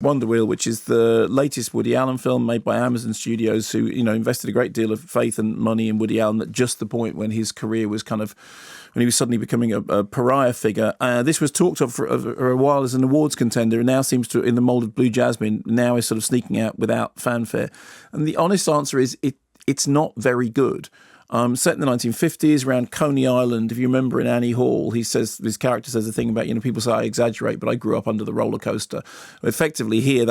Wonder Wheel, which is the latest Woody Allen film made by Amazon Studios, who, invested a great deal of faith and money in Woody Allen at just the point when his career was when he was suddenly becoming a pariah figure. This was talked of for a while as an awards contender, and now seems to, in the mould of Blue Jasmine, now is sort of sneaking out without fanfare. And the honest answer is it's not very good. Set in the 1950s around Coney Island. If you remember in Annie Hall, his character says a thing about, people say I exaggerate, but I grew up under the roller coaster. Effectively here,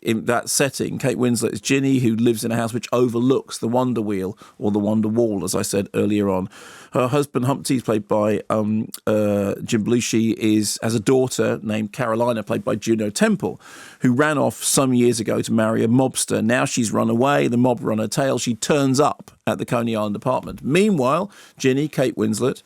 in that setting, Kate Winslet is Ginny, who lives in a house which overlooks the Wonder Wheel, or the Wonder Wall, as I said earlier on. Her husband, Humpty, played by Jim Belushi, has a daughter named Carolina, played by Juno Temple, who ran off some years ago to marry a mobster. Now she's run away, the mob run her tail. She turns up at the Coney Island apartment. Meanwhile, Ginny, Kate Winslet,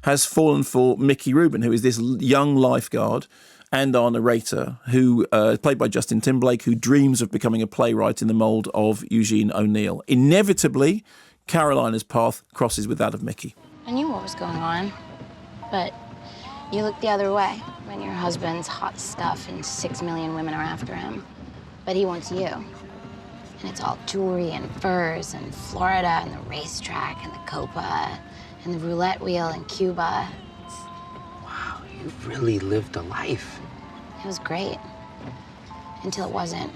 has fallen for Mickey Rubin, who is this young lifeguard and our narrator, who played by Justin Timberlake, who dreams of becoming a playwright in the mould of Eugene O'Neill. Inevitably, Carolina's path crosses with that of Mickey. I knew what was going on, but you looked the other way when your husband's hot stuff and 6 million women are after him. But he wants you. And it's all jewelry and furs and Florida and the racetrack and the Copa and the roulette wheel in Cuba. Wow, you really lived a life. It was great, until it wasn't.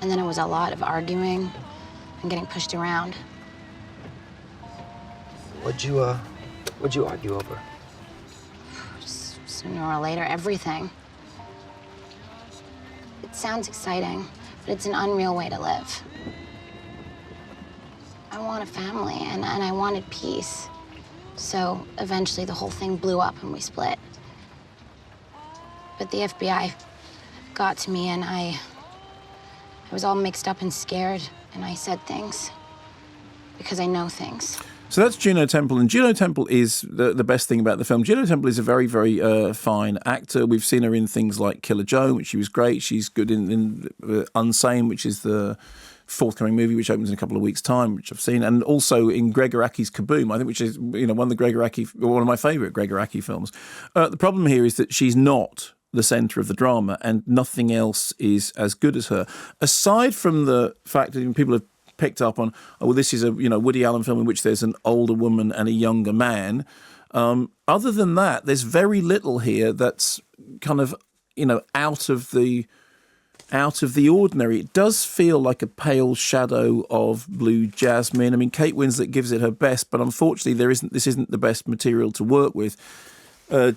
And then it was a lot of arguing and getting pushed around. What'd you argue over? Just sooner or later, everything. It sounds exciting, but it's an unreal way to live. I want a family, and I wanted peace. So eventually the whole thing blew up and we split. But the FBI got to me, and I was all mixed up and scared, and I said things because I know things. So that's Juno Temple, and Juno Temple is the best thing about the film. Juno Temple is a very, very fine actor. We've seen her in things like Killer Joan, which she was great. She's good in Unsane, which is the forthcoming movie, which opens in a couple of weeks' time, which I've seen, and also in Gregor Aki's Kaboom, I think, which is one of my favourite Gregor Aki films. The problem here is that she's not the centre of the drama, and nothing else is as good as her. Aside from the fact that people have picked up on, this is a Woody Allen film in which there's an older woman and a younger man. Other than that, there's very little here that's kind of out of the ordinary. It does feel like a pale shadow of Blue Jasmine. I mean, Kate Winslet gives it her best, but unfortunately, this isn't the best material to work with.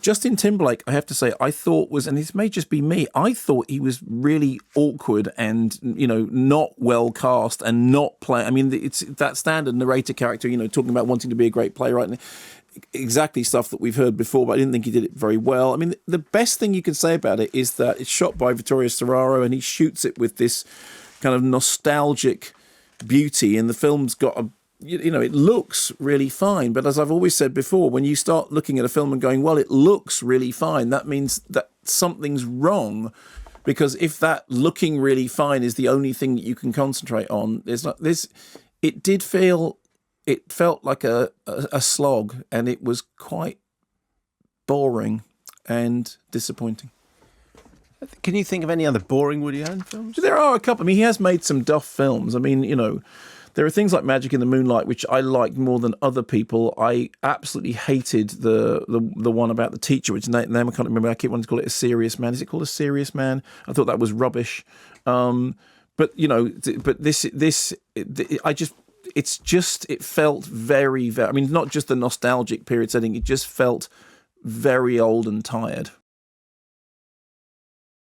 Justin Timberlake, I have to say, I thought was, and this may just be me, I thought he was really awkward and, not well cast and not play. I mean, it's that standard narrator character, talking about wanting to be a great playwright. Exactly stuff that we've heard before, but I didn't think he did it very well. I mean, the best thing you can say about it is that it's shot by Vittorio Storaro, and he shoots it with this kind of nostalgic beauty, and the film's got it looks really fine. But as I've always said before, when you start looking at a film and going, well, it looks really fine, that means that something's wrong. Because if that looking really fine is the only thing that you can concentrate on, there's not this. It felt like a slog, and it was quite boring and disappointing. Can you think of any other boring Woody Allen films? There are a couple. I mean, he has made some duff films. I mean, there are things like Magic in the Moonlight, which I liked more than other people. I absolutely hated the one about the teacher, which name I can't remember. I keep wanting to call it A Serious Man. Is it called A Serious Man? I thought that was rubbish. But it felt very, very, I mean, not just the nostalgic period setting, it just felt very old and tired.